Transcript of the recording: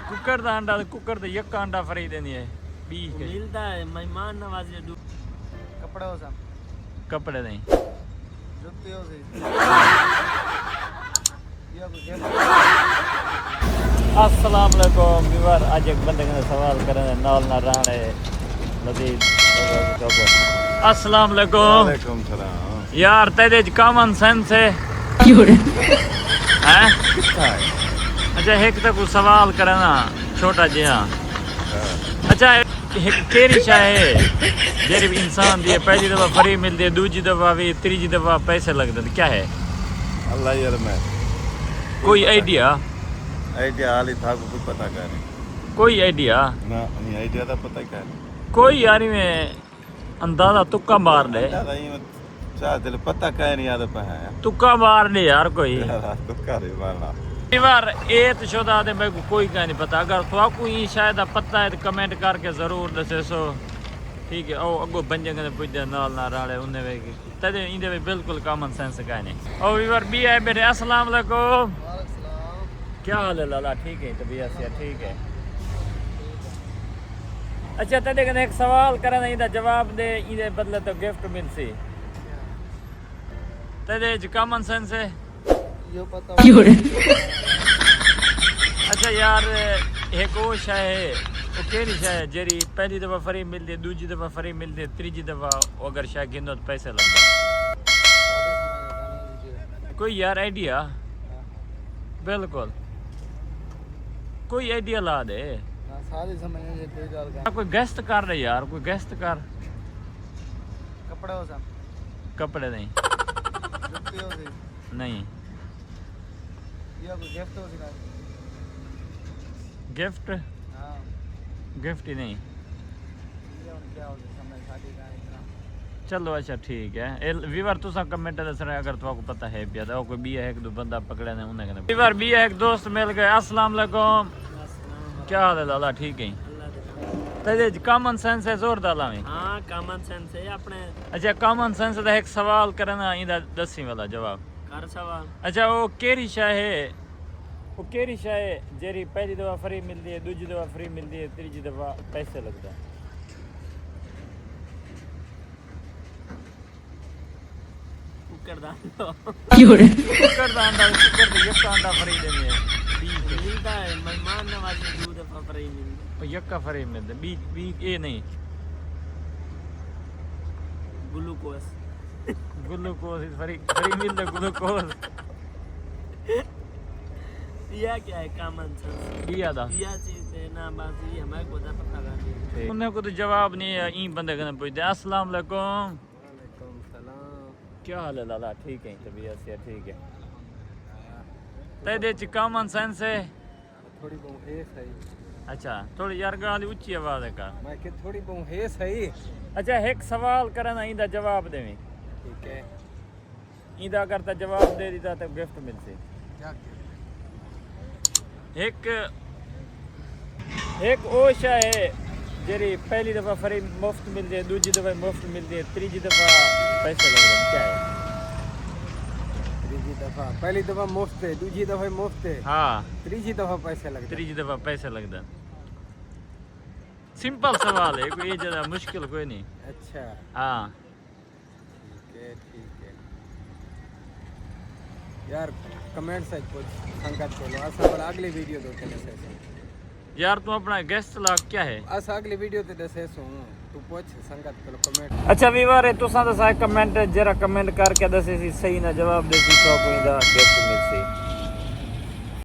cooker दा अंडा cooker दा यक्का अंडा फ्री देनी है 20 के मिलता है मेहमान नवाजी कपड़े हो सब कपड़े नहीं जुत्ते हो से ये कुछ अस्सलाम वालेकुम व्यूअर आज एक बंदे ने सवाल करने नाल ना राणे लजीज अस्सलाम वालेकुम वालेकुम सलाम यार तेरे च कॉमन सेंस है हैं कितना है अच्छा एक तो कुछ सवाल करना छोटा जिहा अच्छा एक केरी चाहे जेरी इंसान दी पहली दफा फ्री मिलती है दूसरी दफा भी तीसरी दफा पैसे लगते हैं क्या है अल्लाह यार मैं कोई आइडिया हाल ही था कुछ पता कर कोई आइडिया ना नहीं आइडिया का पता कर कोई यार में अंदाजा तुक्का मार दे ज्यादा ही चाह दिल पता कह नहीं याद पे है तुक्का मार दे यार कोई तो कर मारना यार ये तो शुदा दे मेरे को कोई का नहीं पता अगर तो आपको ये शायद पता है तो कमेंट करके जरूर दसे सो ठीक है ओ अगो बंजे ने पूछे नाल ना राले उन्हें वे तदे इंदे में बिल्कुल कॉमन सेंस का नहीं ओ व्यूअर बी है मेरे अस्सलाम वालेकुम क्या हाल है लाला ठीक है तबीयत से ठीक है अच्छा तदे कने एक सवाल करना इंदा जवाब दे इंदे बदले तो गिफ्ट मिलसी तदे ज कॉमन सेंस है यो पता अच्छा यार एक वो शाय है वो केरी शाय जेरी पहली दफा फ्री मिलती है दूसरी दफा फ्री मिलती है तीसरी दफा अगर शाय गिनो तो पैसे लगते कोई यार आइडिया बिल्कुल कोई आइडिया ला दे सारी समझने ये कोई गाल का कोई गेस्ट कर रहे यार कोई गेस्ट कर कपड़े हो सब कपड़े नहीं जुत्ते हो से नहीं ये कुछ गिफ्ट हो से गिफ्ट हां गिफ्ट ही नहीं ये और क्या हो से समझ शादी का इतना चलो अच्छा ठीक है व्यूअर तुसा कमेंट दस रहे अगर तुमको पता है पिया कोई भी है एक दो बंदा पकड़े ने उन्हें कहने व्यूअर भी है एक दोस्त मिल गए अस्सलाम वालेकुम क्या हाल है लाला ठीक है तेरे कॉमन सेंस है जोर डाला में हाँ कॉमन सेंस है अपने अच्छा कॉमन सेंस का एक सवाल करना इंदा दसी वाला जवाब कर सवाल अच्छा वो केरी शाय है वो केरी शाय जेरी पहली दफा फ्री मिलती है दूसरी दफा फ्री मिलती है तीसरी दफा पैसे लगता है कुकर दान कुकर दा अंडा कुकर दा यक्का अंडा फ्री देनी है 20 के मिलता है मेहमान नवाजी दो दफा फ्री मिलता और यक्का फ्री मिलता है 20 ये नहीं ग्लूकोस ग्लूकोज फ्री फ्री मिलता है ग्लूकोज यह क्या है कॉमन सेंस दिया था यह चीज है ना बस ये हमें को पता करनी उन्हें को तो जवाब नहीं है ई बंदे कने पूछते अस्सलाम वालेकुम वालेकुम सलाम क्या हाल है लाला ठीक है तबीयत से ठीक है तेरे च कॉमन सेंस है थोड़ी बहुत है सही अच्छा थोड़ी यार गाली ऊंची आवाज है का मैं कि थोड़ी बहुत है सही अच्छा एक सवाल करना इंदा जवाब देवी ठीक है इंदा अगर ता जवाब दे दीता तो गिफ्ट मिलसे क्या एक एक ओशा है जेरी पहली दफा फ्री मुफ्त मिलती है दूसरी दफा मुफ्त मिलती है तीसरी दफा पैसे लग रहे क्या है तीसरी दफा पहली दफा मुफ्त है दूसरी दफा मुफ्त है हाँ तीसरी दफा पैसे लगते तीसरी दफा पैसे लगता सिंपल सवाल है कोई ये ज्यादा मुश्किल कोई नहीं अच्छा हाँ ठीक है यार कमेंट से कुछ संकट करो असा पर अगली वीडियो दो तेरे से यार तू अपना गेस्ट लाग क्या है असा अगली वीडियो ते दसे सो तू पूछ संकट करो कमेंट अच्छा व्यूअर है तुसा तो कमेंट जरा कमेंट करके दसे सी सही ना जवाब देसी तो कोई दा गिफ्ट मिलसी